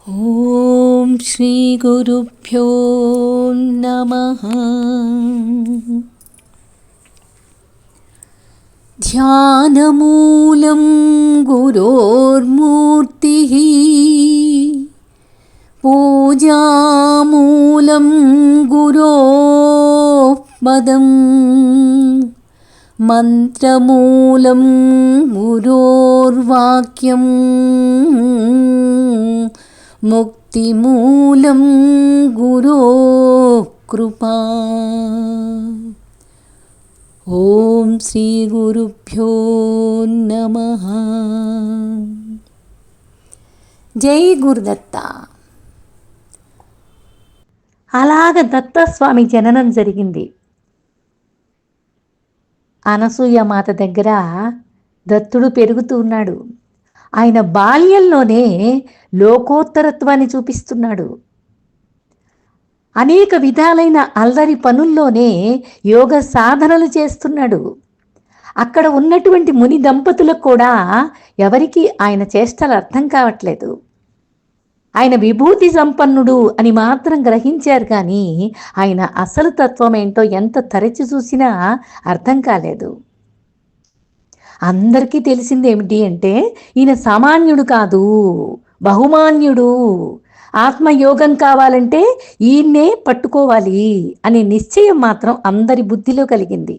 ఓం శ్రీ గురుభ్యో నమః. ధ్యానమూలం గురోర్మూర్తిః పూజామూలం గురోః పదం మంత్రమూలం గురోర్వాక్యం ముక్తిమూలం గురోః కృపా. ఓం శ్రీ గురుభ్యో నమః. జై గురుదత్త. అలాగ దత్తస్వామి జననం జరిగింది. అనసూయ మాత దగ్గర దత్తుడు పెరుగుతూ ఉన్నాడు. ఆయన బాల్యంలోనే లోకోత్తరత్వాన్ని చూపిస్తున్నాడు. అనేక విధాలైన అల్లరి పనుల్లోనే యోగ సాధనలు చేస్తున్నాడు. అక్కడ ఉన్నటువంటి ముని దంపతులకు కూడా ఎవరికి ఆయన చేష్టలు అర్థం కావట్లేదు. ఆయన విభూతి సంపన్నుడు అని మాత్రం గ్రహించారు, కానీ ఆయన అసలు తత్వం ఏంటో ఎంత తరచి చూసినా అర్థం కాలేదు. అందరికీ తెలిసింది ఏమిటి అంటే, ఈయన సామాన్యుడు కాదు, బహుమాన్యుడు. ఆత్మయోగం కావాలంటే ఈయన్నే పట్టుకోవాలి అనే నిశ్చయం మాత్రం అందరి బుద్ధిలో కలిగింది.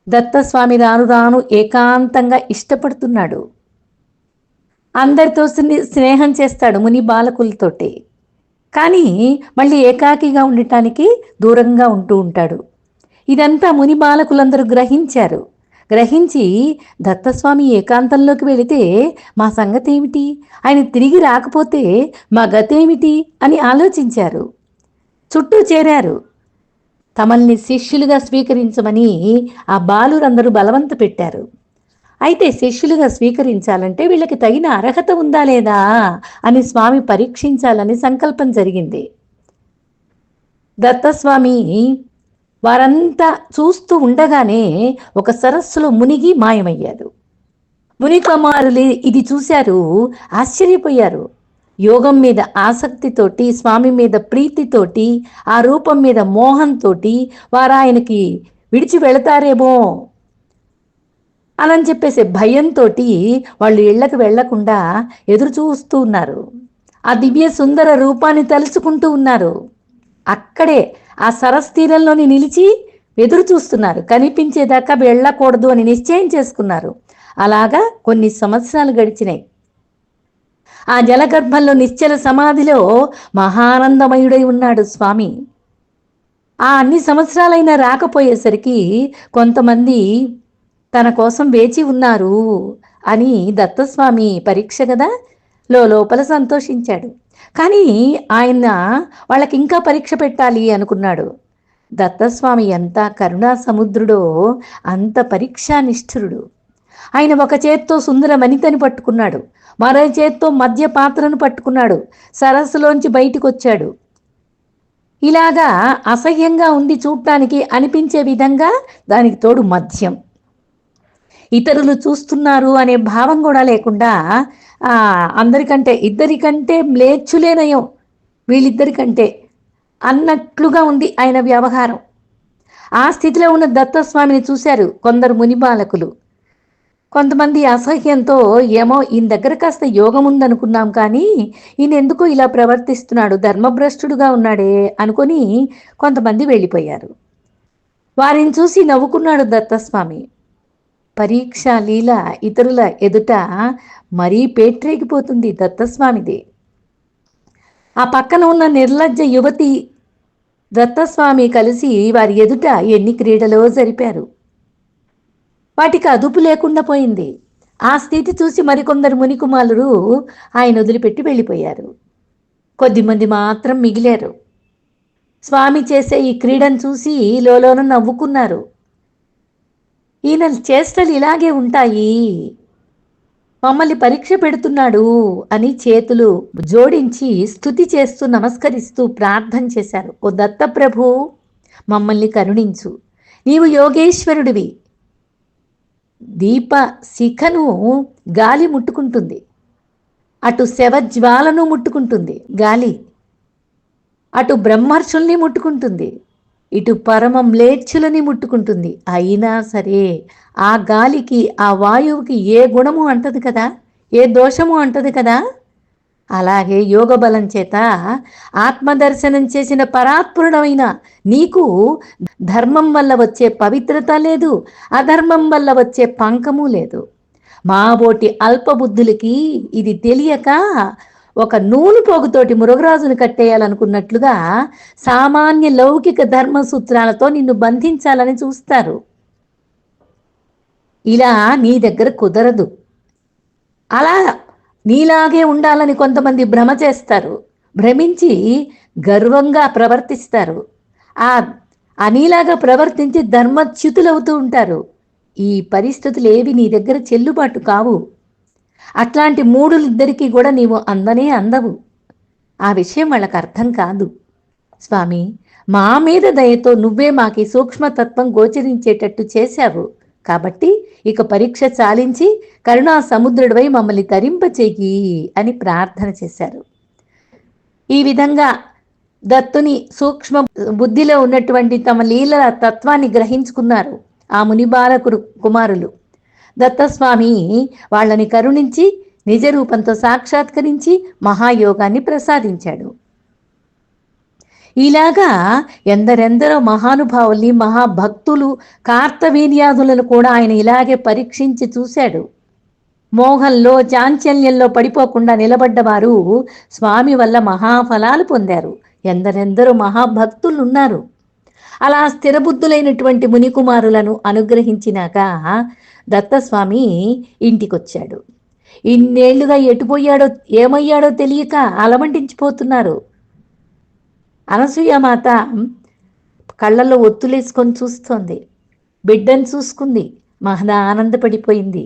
దత్తస్వామి రాను రాను ఏకాంతంగా ఇష్టపడుతున్నాడు. అందరితో స్నేహం చేస్తాడు ముని బాలకులతోటి, కానీ మళ్ళీ ఏకాకిగా ఉండటానికి దూరంగా ఉంటూ ఉంటాడు. ఇదంతా ముని బాలకులందరూ గ్రహించి దత్తస్వామి ఏకాంతంలోకి వెళితే మా సంగతి ఏమిటి, ఆయన తిరిగి రాకపోతే మా గతేమిటి అని ఆలోచించారు. చుట్టూ చేరారు. తమల్ని శిష్యులుగా స్వీకరించమని ఆ బాలురందరూ బలవంత పెట్టారు. అయితే శిష్యులుగా స్వీకరించాలంటే వీళ్ళకి తగిన అర్హత ఉందా లేదా అని స్వామి పరీక్షించాలని సంకల్పం జరిగింది. దత్తస్వామి వారంతా చూస్తూ ఉండగానే ఒక సరస్సులో మునిగి మాయమయ్యారు. ముని కుమారులు ఇది చూశారు, ఆశ్చర్యపోయారు. యోగం మీద ఆసక్తితోటి, స్వామి మీద ప్రీతితోటి, ఆ రూపం మీద మోహంతోటి వారు ఆయనకి విడిచి వెళతారేమో అని చెప్పేసి భయంతో వాళ్ళు ఇళ్లకు వెళ్లకుండా ఎదురు చూస్తూ ఉన్నారు. ఆ దివ్య సుందర రూపాన్ని తలుచుకుంటూ ఉన్నారు. అక్కడే ఆ సరస్సు తీరంలోని నిలిచి ఎదురు చూస్తున్నారు. కనిపించేదాకా వెళ్ళకూడదు అని నిశ్చయం చేసుకున్నారు. అలాగా కొన్ని సంవత్సరాలు గడిచినాయి. ఆ జలగర్భంలో నిశ్చల సమాధిలో మహానందమయుడై ఉన్నాడు స్వామి. ఆ అన్ని సంవత్సరాలైనా రాకపోయేసరికి కొంతమంది తన కోసం వేచి ఉన్నారు అని దత్తస్వామి పరీక్ష కదా లోపల సంతోషించాడు. కానీ ఆయన వాళ్ళకి ఇంకా పరీక్ష పెట్టాలి అనుకున్నాడు. దత్తస్వామి ఎంత కరుణా సముద్రుడో అంత పరీక్షానిష్ఠురుడు. ఆయన ఒక చేత్తో సుందర వనితని పట్టుకున్నాడు, మరో చేత్తో మద్య పాత్రను పట్టుకున్నాడు, సరస్సులోంచి బయటికి వచ్చాడు. ఇలాగా అసహ్యంగా ఉంది చూడటానికి అనిపించే విధంగా, దానికి తోడు మద్యం. ఇతరులు చూస్తున్నారు అనే భావం కూడా లేకుండా అందరికంటే ఇద్దరికంటే మ్లేచ్చులేనయం వీళ్ళిద్దరికంటే అన్నట్లుగా ఉంది ఆయన వ్యవహారం. ఆ స్థితిలో ఉన్న దత్తస్వామిని చూశారు కొందరు ముని బాలకులు. కొంతమంది అసహ్యంతో, ఏమో ఈయన దగ్గర కాస్త యోగం ఉందనుకున్నాం, కానీ ఈయన ఎందుకో ఇలా ప్రవర్తిస్తున్నాడు, ధర్మభ్రష్టుడుగా ఉన్నాడే అనుకొని కొంతమంది వెళ్ళిపోయారు. వారిని చూసి నవ్వుకున్నాడు దత్తస్వామి. పరీక్ష లీల ఇతరుల ఎదుట మరీ పేట్రేగిపోతుంది దత్తస్వామిది. ఆ పక్కన ఉన్న నిర్లజ్జ యువతి దత్తస్వామి కలిసి వారి ఎదుట ఎన్ని క్రీడలో జరిపారు. వాటికి అదుపు లేకుండా పోయింది. ఆ స్థితి చూసి మరికొందరు మునికుమారులు ఆయన వదిలిపెట్టి వెళ్ళిపోయారు. కొద్దిమంది మాత్రం మిగిలారు. స్వామి చేసే ఈ క్రీడను చూసి లోలోన నవ్వుకున్నారు. ఈయన చేష్టలు ఇలాగే ఉంటాయి, మమ్మల్ని పరీక్ష పెడుతున్నాడు అని చేతులు జోడించి స్తుతి చేస్తూ నమస్కరిస్తూ ప్రార్థన చేశారు. ఓ దత్తప్రభు, మమ్మల్ని కరుణించు, నీవు యోగేశ్వరుడివి, దీప శిఖను గాలి ముట్టుకుంటుంది. అటు శవజ్వాలను ముట్టుకుంటుంది గాలి, అటు బ్రహ్మర్షుల్ని ముట్టుకుంటుంది, ఇటు పరమ మ్లేచ్ఛులని ముట్టుకుంటుంది. అయినా సరే ఆ గాలికి, ఆ వాయువుకి ఏ గుణము అంటది కదా, ఏ దోషము అంటది కదా. అలాగే యోగ బలం చేత ఆత్మదర్శనం చేసిన పరాత్పరుడమైన నీకు ధర్మం వల్ల వచ్చే పవిత్రత లేదు, అధర్మం వల్ల వచ్చే పంకము లేదు. మాబోటి అల్పబుద్ధులకి ఇది తెలియక ఒక నూలు పోగుతోటి మురుగరాజును కట్టేయాలనుకున్నట్లుగా సామాన్య లౌకిక ధర్మ సూత్రాలతో నిన్ను బంధించాలని చూస్తారు. ఇలా నీ దగ్గర కుదరదు. అలా నీలాగే ఉండాలని కొంతమంది భ్రమ చేస్తారు, భ్రమించి గర్వంగా ప్రవర్తిస్తారు. ఆ నీలాగా ప్రవర్తించి ధర్మచ్యుతులవుతూ ఉంటారు. ఈ పరిస్థితులు ఏవి నీ దగ్గర చెల్లుబాటు కావు. అట్లాంటి మూడులిద్దరికీ కూడా నీవు అందనే అందవు. ఆ విషయం వాళ్ళకి అర్థం కాదు. స్వామి, మా మీద దయతో నువ్వే మాకి సూక్ష్మతత్వం గోచరించేటట్టు చేశావు కాబట్టి ఇక పరీక్ష చాలించి కరుణా సముద్రుడివై మమ్మల్ని తరింపచేయి అని ప్రార్థన చేశారు. ఈ విధంగా దత్తుని సూక్ష్మ బుద్ధిలో ఉన్నటువంటి తమ లీలల తత్వాన్ని గ్రహించుకున్నారు ఆ మునిబాలకుడు కుమారులు. దత్తస్వామి వాళ్ళని కరుణించి నిజరూపంతో సాక్షాత్కరించి మహాయోగాన్ని ప్రసాదించాడు. ఇలాగా ఎందరెందరో మహానుభావుల్ని, మహాభక్తులు, కార్తవీర్యాదులను కూడా ఆయన ఇలాగే పరీక్షించి చూశాడు. మోహంలో, చాంచల్యంలో పడిపోకుండా నిలబడ్డవారు స్వామి వల్ల మహాఫలాలు పొందారు. ఎందరెందరో మహాభక్తులు ఉన్నారు. అలా స్థిరబుద్ధులైనటువంటి మునికుమారులను అనుగ్రహించినాక దత్తస్వామి ఇంటికొచ్చాడు. ఇన్నేళ్లుగా ఎటుపోయాడో, ఏమయ్యాడో తెలియక అలమంటించిపోతున్నారు. అనసూయమాత కళ్ళల్లో ఒత్తులేసుకొని చూస్తోంది. బిడ్డను చూసుకుంది, మహదా ఆనందపడిపోయింది.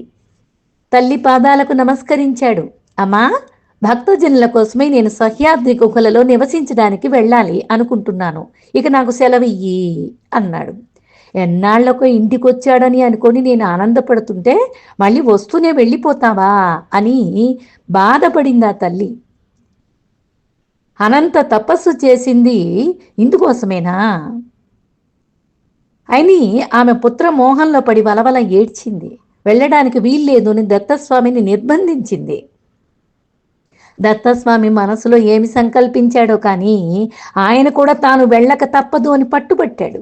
తల్లి పాదాలకు నమస్కరించాడు. అమ్మా, భక్తజనుల కోసమై నేను సహ్యాద్రి గుహలలో నివసించడానికి వెళ్ళాలి అనుకుంటున్నాను, ఇక నాకు సెలవియ్యి అన్నాడు. ఎన్నాళ్లకు ఇంటికొచ్చాడని అనుకొని నేను ఆనందపడుతుంటే మళ్ళీ వస్తూనే వెళ్ళిపోతావా అని బాధపడింది ఆ తల్లి. అనంత తపస్సు చేసింది ఇందుకోసమేనా అని ఆమె పుత్ర మోహంలో పడి వలవల ఏడ్చింది. వెళ్ళడానికి వీల్లేదు అని దత్తస్వామిని నిర్బంధించింది. దత్తస్వామి మనసులో ఏమి సంకల్పించాడో కానీ ఆయన కూడా తాను వెళ్ళక తప్పదు అని పట్టుబట్టాడు.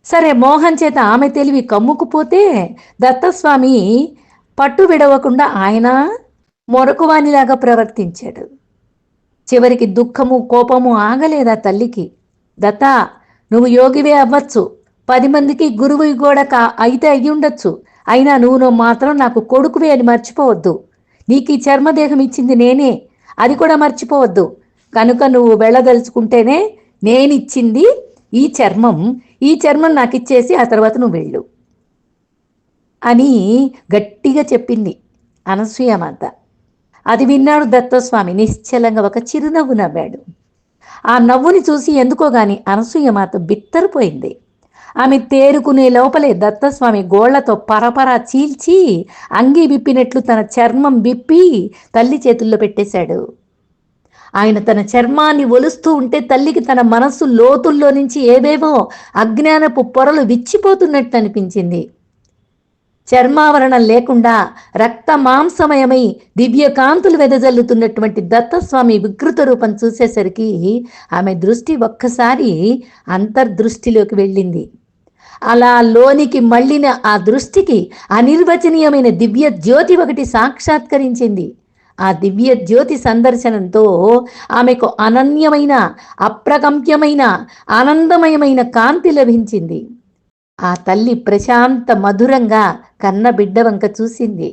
సరే, మోహన్ చేత ఆమె తెలివి కమ్ముకుపోతే దత్తస్వామి పట్టు విడవకుండా ఆయన మొరకువానిలాగా ప్రవర్తించాడు. చివరికి దుఃఖము, కోపము ఆగలేదా తల్లికి. దత్త, నువ్వు యోగివే అవ్వచ్చు, 10 మందికి గురువు కూడా అయితే అయ్యి ఉండొచ్చు, అయినా నువ్వు మాత్రం నాకు కొడుకువే అని మర్చిపోవద్దు. నీకు ఈ చర్మదేహం ఇచ్చింది నేనే, అది కూడా మర్చిపోవద్దు. కనుక నువ్వు వెళ్ళదలుచుకుంటేనే నేనిచ్చింది ఈ చర్మం నాకు ఇచ్చేసి ఆ తర్వాత నువ్వు వెళ్ళు అని గట్టిగా చెప్పింది అనసూయమాత. అది విన్నాడు దత్తస్వామి. నిశ్చలంగా ఒక చిరునవ్వు నవ్వాడు. ఆ నవ్వుని చూసి ఎందుకో గాని అనసూయమాత బిత్తరపోయింది. ఆమె తేరుకునే లోపలే దత్తస్వామి గోళ్లతో పరపరా చీల్చి అంగీ విప్పినట్లు తన చర్మం విప్పి తల్లి చేతుల్లో పెట్టేశాడు. ఆయన తన చర్మాన్ని ఒలుస్తూ ఉంటే తల్లికి తన మనస్సు లోతుల్లో నుంచి ఏవేవో అజ్ఞానపు పొరలు విచ్చిపోతున్నట్టు అనిపించింది. చర్మావరణం లేకుండా రక్త మాంసమయమై దివ్యకాంతులు వెదజల్లుతున్నటువంటి దత్తస్వామి వికృత రూపం చూసేసరికి ఆమె దృష్టి ఒక్కసారి అంతర్దృష్టిలోకి వెళ్ళింది. అలా లోనికి మళ్ళిన ఆ దృష్టికి అనిర్వచనీయమైన దివ్య జ్యోతి ఒకటి సాక్షాత్కరించింది. ఆ దివ్య జ్యోతి సందర్శనంతో ఆమెకు అనన్యమైన, అప్రకంప్యమైన, ఆనందమయమైన కాంతి లభించింది. ఆ తల్లి ప్రశాంత మధురంగా కన్న బిడ్డ వంక చూసింది.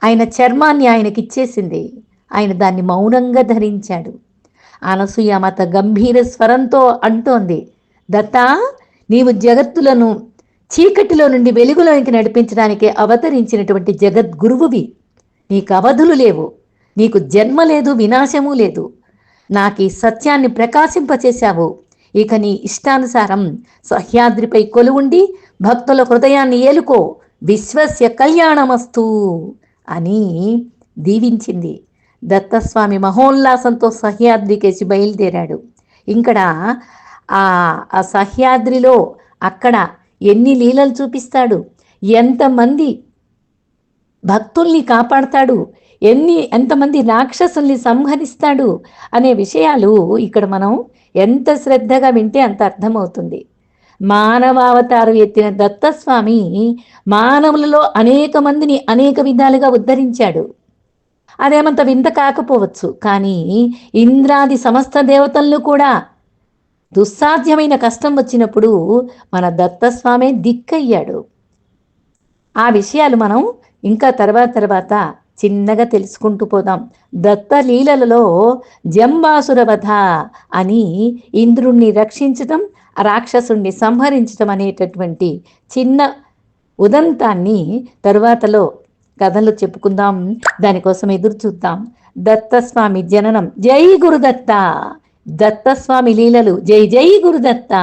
ఆయన చర్మాన్ని ఆయనకిచ్చేసింది. ఆయన దాన్ని మౌనంగా ధరించాడు. అనసూయమాత గంభీర స్వరంతో అంటోంది, దత్తా, నీవు జగత్తులను చీకటిలో నుండి వెలుగులోనికి నడిపించడానికి అవతరించినటువంటి జగద్గురువువి. నీకు అవధులు లేవు, నీకు జన్మ లేదు, వినాశము లేదు. నాకు ఈ సత్యాన్ని ప్రకాశింపచేశావు. ఇక నీ ఇష్టానుసారం సహ్యాద్రిపై కొలువుండి భక్తుల హృదయాన్ని ఏలుకో. విశ్వస్య కళ్యాణమస్తు అని దీవించింది. దత్తస్వామి మహోల్లాసంతో సహ్యాద్రికేసి బయలుదేరాడు. ఇక్కడ ఆ సహ్యాద్రిలో అక్కడ ఎన్ని లీలలు చూపిస్తాడు, ఎంతమంది భక్తుల్ని కాపాడతాడు, ఎంతమంది రాక్షసుల్ని సంహరిస్తాడు అనే విషయాలు ఇక్కడ మనం ఎంత శ్రద్ధగా వింటే అంత అర్థమవుతుంది. మానవావతారం ఎత్తిన దత్తస్వామి మానవులలో అనేక మందిని అనేక విధాలుగా ఉద్ధరించాడు. అదేమంత వింత కాకపోవచ్చు, కానీ ఇంద్రాది సమస్త దేవతలను కూడా దుస్సాధ్యమైన కష్టం వచ్చినప్పుడు మన దత్తస్వామే దిక్కయ్యాడు. ఆ విషయాలు మనం ఇంకా తర్వాత చిన్నగా తెలుసుకుంటూ పోదాం. దత్తలీలలో జంబాసుర వధ అని ఇంద్రుణ్ణి రక్షించటం, రాక్షసుణ్ణి సంహరించటం అనేటటువంటి చిన్న ఉదంతాన్ని తరువాతలో కథలు చెప్పుకుందాం. దానికోసం ఎదురు చూద్దాం. దత్తస్వామి జననం. జై గురుదత్త. దత్తస్వామి లీలలు. జై జై గురుదత్త.